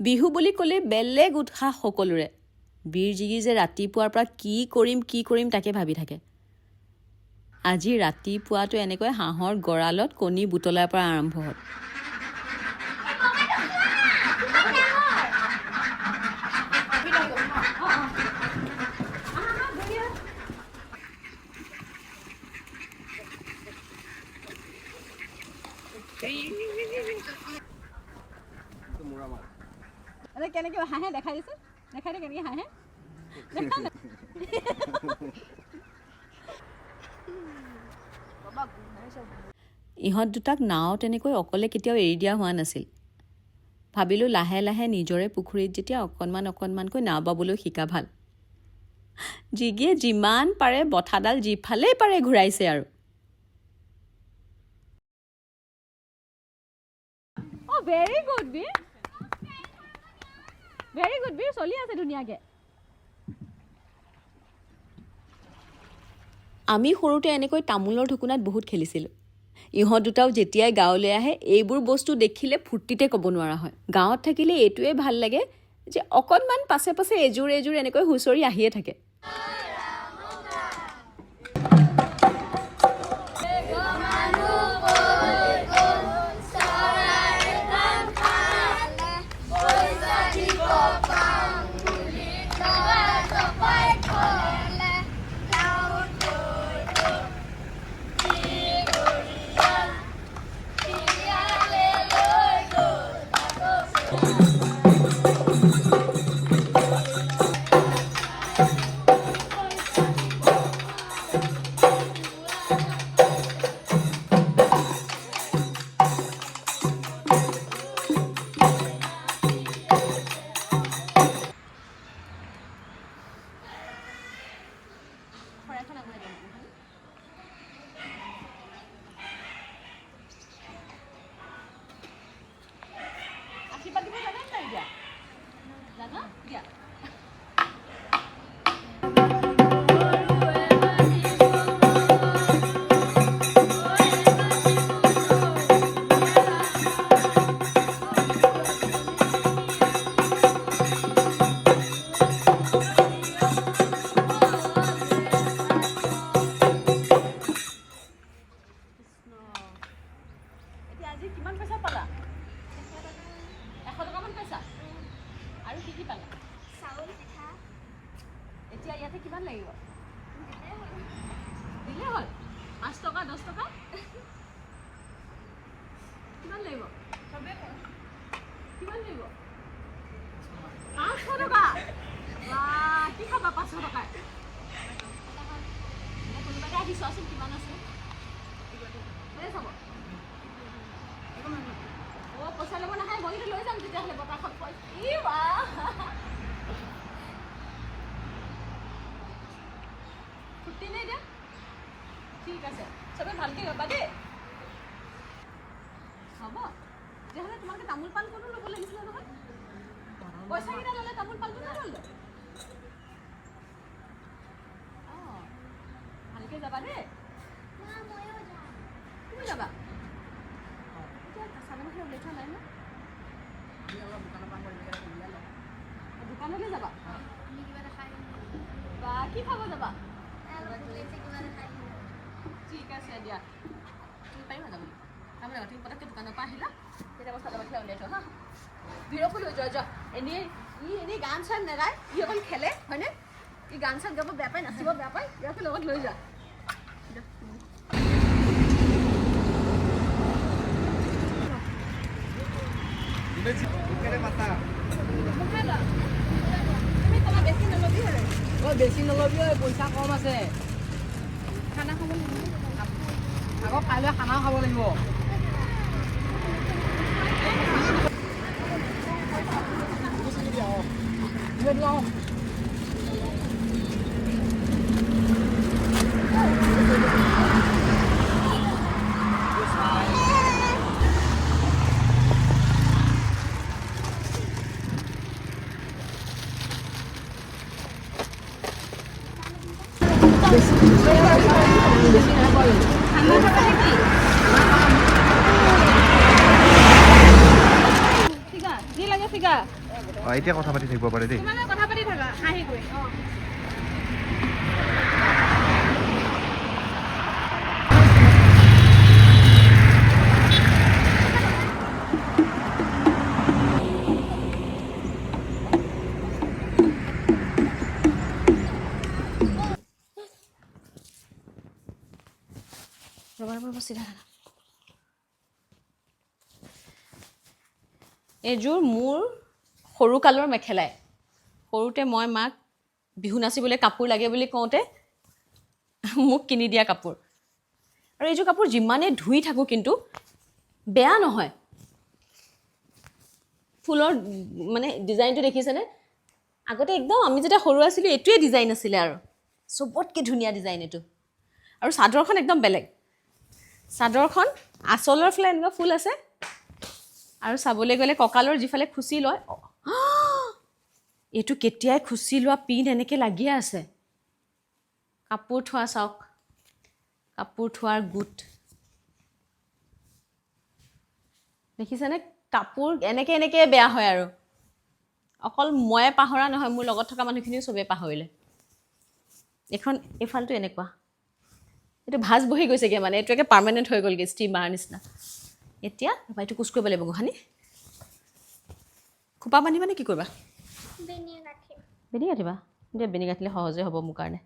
বিহু বুলি ক'লে বেলেগ উৎসাহ সকলোৰে। বীৰ জিগি যে ৰাতিপুৱাৰ পৰা কি কৰিম তাকে ভাবি থাকে। আজি ৰাতিপুৱাটো এনেকৈ হাঁহৰ গঁৰালত কণী বুটলাৰ পৰা আৰম্ভ হ'ল। কেনেকৈ হাঁহে দেখাই দিছে, দেখাই দে কেনেকৈ হাঁহে। ইহঁত দুটাক নাও তেনেকৈ অকলে কেতিয়াও এৰি দিয়া হোৱা নাছিল। ভাবিলোঁ লাহে লাহে নিজৰে পুখুৰীত যেতিয়া অকণমানকৈ নাও বাবলৈ শিকা ভাল। জিগিয়ে যিমান পাৰে বঠাডাল যিফালেই পাৰে ঘূৰাইছে আৰু। ভেৰি গুড বীৰ, ভেৰি গুড বীৰ, চলি আছে ধুনীয়াকৈ। আমি সৰুতে এনেকৈ তামোলৰ ঢুকুনাত বহুত খেলিছিলোঁ। ইহঁত দুটাও যেতিয়াই গাঁৱলৈ আহে এইবোৰ বস্তু দেখিলে ফূৰ্তিতে ক'ব নোৱাৰা হয়। গাঁৱত থাকিলে এইটোৱে ভাল লাগে যে অকণমান পাছে পাছে এযোৰ এনেকৈ হুঁচৰি আহিয়ে থাকে। আজি কিমান পইচা পালা? 100 টকামান পইচা। আৰু কি পালা? চাউল, পিঠা। এতিয়া ইয়াতে কিমান লাগিব? দিলে হ'ল 5 টকা 10 টকা কিমান লাগিব? কিমান লাগিব? 500 টকা। কি খাবা 500 টকাত? কোনোবাকে আহি চোৱাচোন কিমান আছে। চাব পইচা ল'ব নাহে, মই লৈ যাম তেতিয়াহ'লে বতাহত। ছুটি নাই দিয়া, ঠিক আছে। চবে ভালকৈ ৰ'বা দেই, হ'ব। তেতিয়াহ'লে তোমালোকে তামোল পাণ কোনো ল'ব লাগিছিলে নহয়। পইচাকেইটা ল'লে তামোল পাণটো নল'লে। অঁ, ভালকৈ যাবা দেই। তুমি যাবা? দোকানলৈ যাবা? বা কি খাব যাবা? ঠিক আছে দিয়া, তুমি পাৰিবা যাবলৈ? তাৰমানে তুমি পটককৈ দোকানৰ পৰা আহিলা, তেতিয়া মই চাদৰ মেখেলা উলিয়াই থওঁ হা। ভিৰকো লৈ যোৱা এনেই গান চান নেগায়, ই অকল খেলে হয়নে? ই গান চান গাব বেয়া পায়, নাচিব বেয়া পায়, ইয়াকে লগত লৈ যোৱা। বেছি নলবি, পইচা কম আছে। খানা খাব লাগিব, আকৌ কাইলৈ খানাও খাব লাগিব। ফিকা এতিয়া কথা পাতি থাকিব পাৰে দেই তোমালোকে কথা পাতি থাকা হাঁহি গৈ এইযোৰ মোৰ সৰুকালৰ মেখেলাই সৰুতে মই মাক বিহু নাচিবলৈ কাপোৰ লাগে বুলি কওঁতে মোক কিনি দিয়া কাপোৰ আৰু এইযোৰ কাপোৰ যিমানে ধুই থাকোঁ কিন্তু বেয়া নহয় ফুলৰ মানে ডিজাইনটো দেখিছেনে আগতে একদম আমি যেতিয়া সৰু আছিলোঁ এইটোৱে ডিজাইন আছিলে আৰু চবতকৈ ধুনীয়া ডিজাইন এইটো আৰু চাদৰখন একদম বেলেগ চাদৰখন আঁচলৰ ফালে এনেকুৱা ফুল আছে আৰু চাবলৈ গ'লে কঁকালৰ যিফালে খুচি লয় এইটো কেতিয়াই খুচি লোৱা পিন এনেকৈ লাগিয়ে আছে কাপোৰ থোৱা চাওক কাপোৰ থোৱাৰ গোট দেখিছেনে কাপোৰ এনেকৈ এনেকৈ বেয়া হয় আৰু অকল ময়ে পাহৰা নহয় মোৰ লগত থকা মানুহখিনিও চবেই পাহৰিলে এইখন এইফালটো এনেকুৱা এইটো ভাজ বহি গৈছেগৈ মানে এইটো একে পাৰ্মানেণ্ট হৈ গ'লগৈ ষ্টিমাৰ নিচিনা এতিয়া এইটো কোচ কৰিব লাগিব গোহানি খোপা বান্ধি মানে কি কৰিবা বেনি গাঁঠিবা এতিয়া বেনি গাঁঠিলে সহজে হ'ব মোৰ কাৰণে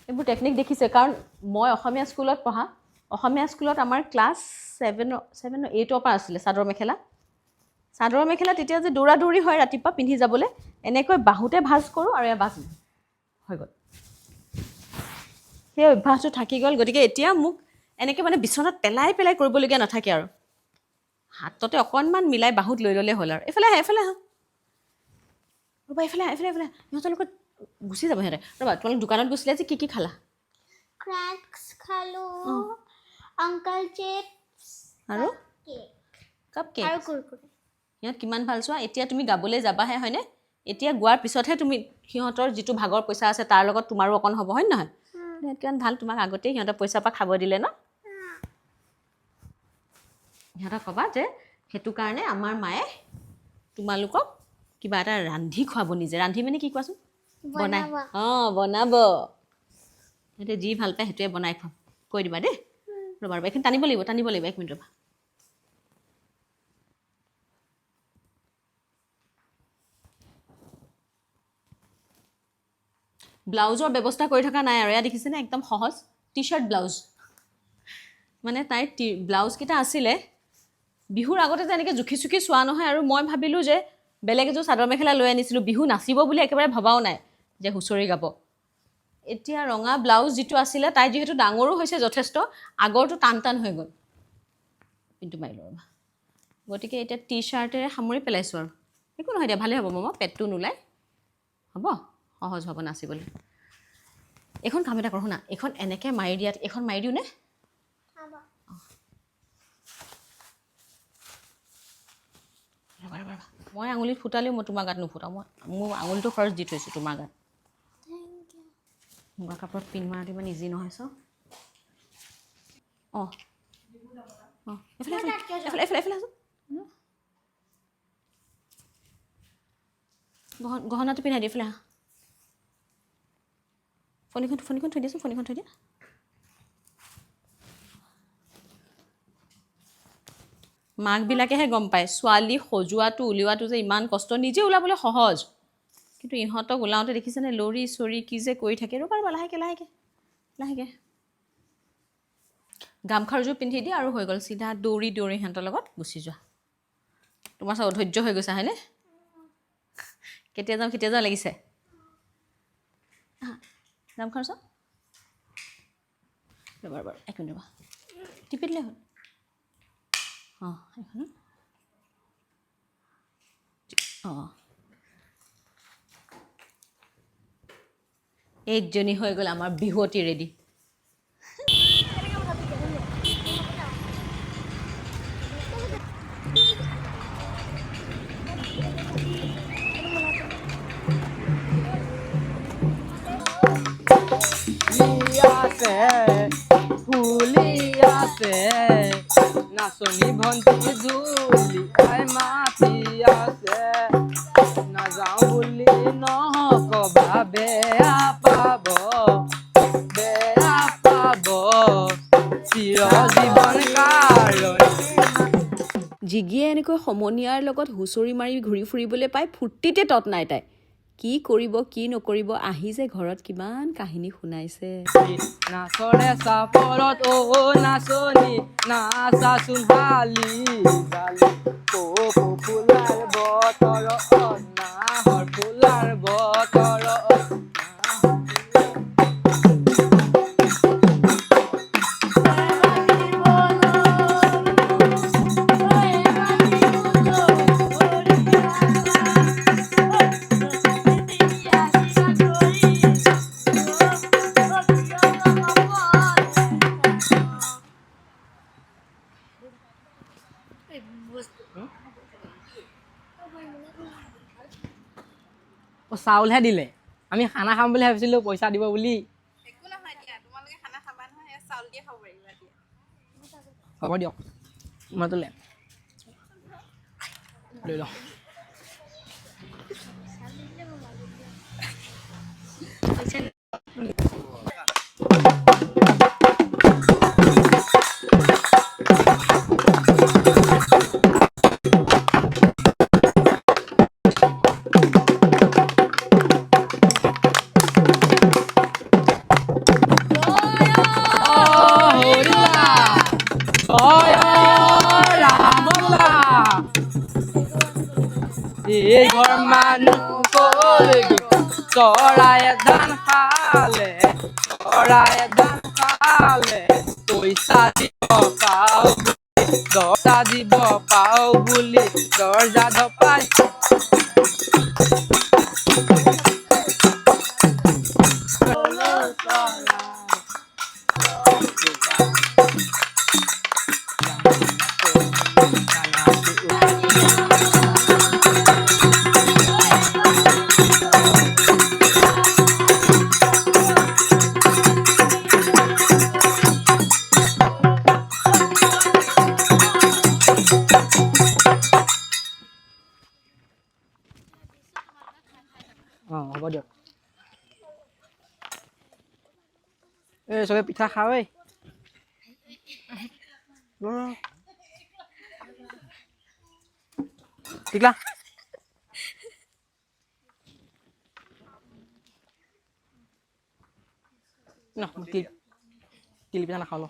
এইবোৰ টেকনিক দেখিছে কাৰণ মই অসমীয়া স্কুলত পঢ়া অসমীয়া স্কুলত আমাৰ ক্লাছ 7-8 পৰা আছিলে চাদৰ মেখেলা তেতিয়া যে দৌৰা দৌৰি হয় ৰাতিপুৱা পিন্ধি যাবলৈ এনেকৈ বাহুতে ভাজ কৰোঁ আৰু এয়া ভাজ হৈ গ'ল সেই অভ্যাসটো থাকি গ'ল গতিকে এতিয়া মোক এনেকৈ মানে বিচনাত পেলাই কৰিবলগীয়া নাথাকে আৰু হাততে অকণমান মিলাই বাহুত লৈ ল'লে হ'ল আৰু এইফালে আহা ৰ'বা এইফালে সিহঁতৰ লগত গুচি যাব সিহঁতে ৰ'বা তোমালোক দোকানত গৈছিলে যে কি খালা ক্ৰেক্স খালো আংকল চিপছ আৰু কাপ কেক আৰু কুৰকুৰে সিহঁত কিমান ভাল চোৱা এতিয়া তুমি গাবলৈ যাবাহে হয়নে এতিয়া গোৱাৰ পিছতহে তুমি সিহঁতৰ যিটো ভাগৰ পইচা আছে তাৰ লগত তোমাৰো অকণ হ'ব হয় নহয় কিমান ভাল তোমাক আগতেই সিহঁতৰ পইচাৰ পৰা খাব দিলে ন সিহঁতক ক'বা যে সেইটো কাৰণে আমাৰ মায়ে তোমালোকক কিবা এটা ৰান্ধি খুৱাব নিজে ৰান্ধি মানে কি কোৱাচোন বনাই বনাব সিহঁতে যি ভাল পায় সেইটোৱে বনাই খুৱাম কৈ দিবা দেই ৰ'বা এইখিনি টানিব লাগিব 1 মিনিট ৰ'বা ব্লাউজৰ ব্যৱস্থা কৰি থকা নাই আৰু এয়া দেখিছেনে একদম সহজ টি-শ্বাৰ্ট ব্লাউজ মানে তাইৰ ব্লাউজকেইটা আছিলে বিহুৰ আগতে যে এনেকৈ জুখি চোৱা নহয় আৰু মই ভাবিলোঁ যে বেলেগ এযোৰ চাদৰ মেখেলা লৈ আনিছিলোঁ বিহু নাচিব বুলি একেবাৰে ভবাও নাই যে হুঁচৰি গাব এতিয়া ৰঙা ব্লাউজ যিটো আছিলে তাই যিহেতু ডাঙৰো হৈছে যথেষ্ট আগৰটো টান হৈ গ'ল কিন্তু মাৰিলোঁ ৰ'বা গতিকে এতিয়া টি-শ্বাৰ্টেৰে সামৰি পেলাইছোঁ আৰু একো নহয় দিয়া ভালেই হ'ব মামা পেটটো নোলাই হ'ব সহজ হ'ব নাচিবলৈ এইখন কাম এটা কৰোঁ শুনা এইখন এনেকৈ মাৰি দিয়াত এইখন মাৰি দিওঁ নে ৰ'বা মই আঙুলিত ফুটালেও মই তোমাৰ গাত নুফুটাওঁ মোৰ আঙুলিটো ফাৰ্ষ্ট দি থৈছোঁ তোমাৰ গাত মুগা কাপোৰত পিন মৰাটো ইমান ইজি নহয় চ এইফালে গহনাটো পিন্ধাই দি এইফালে ফণিখন থৈ দিয়াচোন ফণিখন থৈ দিয়া মাকবিলাকেহে গম পায় ছোৱালী সজোৱাটো উলিওৱাটো যে ইমান কষ্ট নিজে ওলাবলৈ সহজ কিন্তু ইহঁতক ওলাওঁতে দেখিছেনে লৰি চৰি কি যে কৰি থাকে ৰ'বা লাহেকৈ গামখাৰুযোৰ পিন্ধি দিয়া আৰু হৈ গ'ল চিধা দৌৰি সিহঁতৰ লগত গুচি যোৱা তোমাৰ চব অধৈৰ্য হৈ গৈছা হয়নে কেতিয়া যাওঁ লাগিছে গামখাৰু চাওঁ ৰ'বা 1 মিনিট ৰ'বা টিপি দিলে হ'ল এখন এইজনী হৈ গ'ল আমাৰ বিহুৱতী ৰেডি ফুলি আছে নাচো নাচনী ভণ্টি জুলি আই মাতি আছে নাযাওঁ বুলি নকবা বেয়া পাব চিৰ জীৱন কাৰণ জিগিয়ে এনেকৈ সমনীয়াৰ লগত হুঁচৰি মাৰি ঘূৰি ফুৰিবলৈ পাই ফূৰ্তিতে তত নাই তাই কি কৰিব কি নকৰিব আহি যে ঘৰত কিমান কাহিনী শুনাইছে নাচৰে চাপৰত নাচনী নাচাচোন হালি জালি ফুলাৰ বতৰত নাহৰ ফুলাৰ বতৰত চাউলহে দিলে আমি খানা খাম বুলি ভাবিছিলোঁ পইচা দিব বুলি হ'ব দিয়ক মই তোলে লৈ লওঁ এই ঘৰ মানুহ ক'লৈ গ'ল চৰায়ে ধান খালে চৰায়ে ধান খালে পইচা দিব পাওঁ দৰ্জা দিব পাওঁ বুলি দৰ্জা ধপাই হ'ব দিয়ক এই চবে পিঠা খাওঁ ঐ টিকলা ন তিল পিঠা নাখাওঁ ন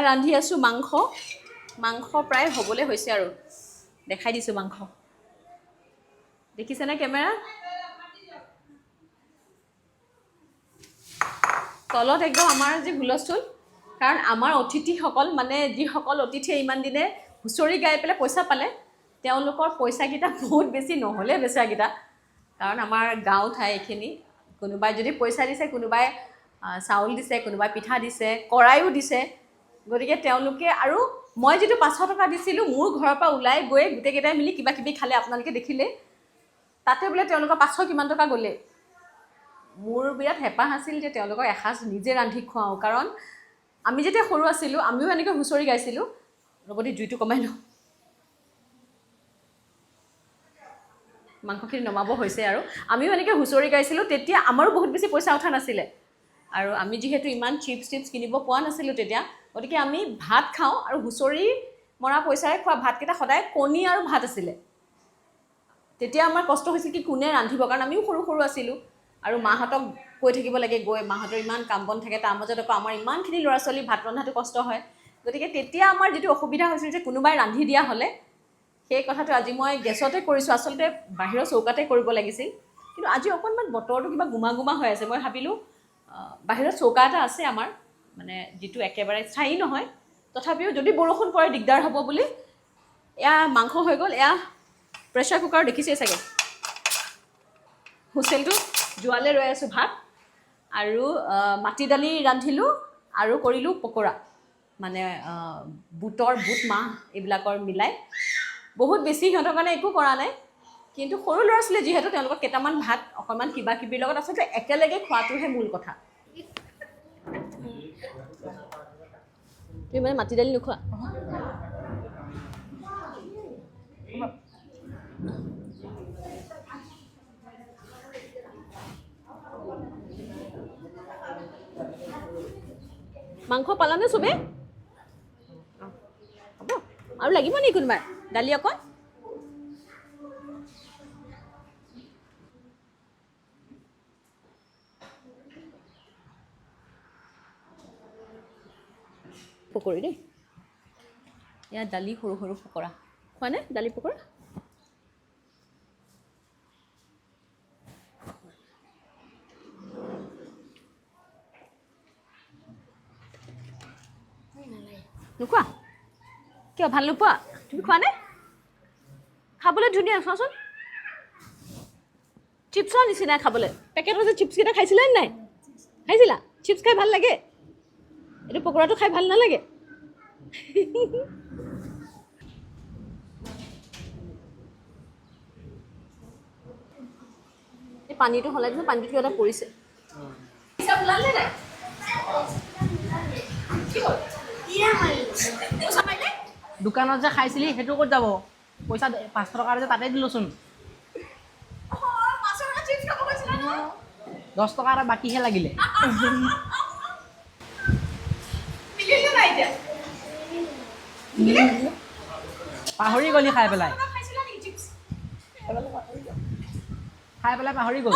ৰান্ধি আছোঁ মাংস প্ৰায় হ'বলৈ হৈছে আৰু দেখাই দিছোঁ মাংস দেখিছেনে কেমেৰা তলত একদম আমাৰ যি হুলস্থুল কাৰণ আমাৰ অতিথিসকল মানে যিসকল অতিথিয়ে ইমান দিনে হুঁচৰি গাই পেলাই পইচা পালে তেওঁলোকৰ পইচাকেইটা বহুত বেছি নহ'লে বেচাকেইটা কাৰণ আমাৰ গাঁও ঠাই এইখিনি কোনোবাই যদি পইচা দিছে কোনোবাই চাউল দিছে কোনোবাই পিঠা দিছে কড়াইও দিছে গতিকে তেওঁলোকে আৰু মই যিটো 500 টকা দিছিলোঁ মোৰ ঘৰৰ পৰা ওলাই গৈ গোটেইকেইটাই মিলি কিবা কিবি খালে আপোনালোকে দেখিলে তাতে বোলে তেওঁলোকৰ 500 কিমান টকা গ'লে মোৰ বিৰাট হেঁপাহ আছিল যে তেওঁলোকক এসাঁজ নিজে ৰান্ধি খুৱাওঁ কাৰণ আমি যেতিয়া সৰু আছিলোঁ আমিও এনেকৈ হুঁচৰি গাইছিলোঁ লগতে জুইটো কমাই লওঁ মাংসখিনি নমাব হৈছে আৰু আমিও এনেকৈ হুঁচৰি গাইছিলোঁ তেতিয়া আমাৰো বহুত বেছি পইচা উঠা নাছিলে আৰু আমি যিহেতু ইমান চিপছ কিনিব পোৱা নাছিলোঁ তেতিয়া গতিকে আমি ভাত খাওঁ আৰু হুঁচৰি মৰা পইচাৰে খোৱা ভাতকেইটা সদায় কণী আৰু ভাত আছিলে তেতিয়া আমাৰ কষ্ট হৈছিল কি কোনে ৰান্ধিব কাৰণ আমিও সৰু সৰু আছিলোঁ আৰু মাহঁতক কৈ থাকিব লাগে গৈ মাহঁতৰ ইমান কাম বন থাকে তাৰ মাজত আকৌ আমাৰ ইমানখিনি ল'ৰা ছোৱালী ভাত ৰন্ধাটো কষ্ট হয় গতিকে তেতিয়া আমাৰ যিটো অসুবিধা হৈছিল যে কোনোবাই ৰান্ধি দিয়া হ'লে সেই কথাটো আজি মই গেছতে কৰিছোঁ আচলতে বাহিৰৰ চৌকাতে কৰিব লাগিছিল কিন্তু আজি অকণমান বতৰটো কিবা গুমা গুমা হৈ আছে মই ভাবিলোঁ বাহিৰত চৌকা এটা আছে আমাৰ মানে যিটো একেবাৰে স্থায়ী নহয় তথাপিও যদি বৰষুণ পৰে দিগদাৰ হ'ব বুলি এয়া মাংস হৈ গ'ল এয়া প্ৰেছাৰ কুকাৰ দেখিছেই চাগে হুচেলটো জোৱালে ৰৈ আছোঁ ভাত আৰু মাটি দালি ৰান্ধিলোঁ আৰু কৰিলোঁ পকৰা মানে বুট মাহ এইবিলাকৰ মিলাই বহুত বেছি সিহঁতৰ কাৰণে একো কৰা নাই কিন্তু সৰু ল'ৰা ছোৱালী যিহেতু তেওঁলোকক কেইটামান ভাত অকণমান কিবা কিবিৰ লগত আচলতে একেলগে খোৱাটোহে মূল কথা তুমি মানে মাটি দালি নোখোৱা মাংস পালানে চবে হ'ব আৰু লাগিব নেকি কোনোবাই দালি অকণ পকৰি দেই এয়া দালি সৰু সৰু পকৰা খোৱানে দালি পকৰা নোখোৱা কিয় ভাল নোপোৱা তুমি খোৱানে খাবলৈ ধুনীয়া চোৱাচোন চিপছৰ নিচিনা খাবলৈ পেকেটৰ যে চিপছকেইটা খাইছিলা নাই খাইছিলা চিপছ খাই ভাল লাগে এইটো পকৰাটো খাই ভাল নালাগে এই পানীটো সলাই দিছোঁ পানীটো কিবা এটা পৰিছে দোকানত যে খাইছিলি সেইটো ক'ত যাব পইচা 500 টকা যে তাতে দিলোচোন 10 টকা এটা বাকীহে লাগিলে পাহৰি গলি খাই পেলাই পাহৰি গ'ল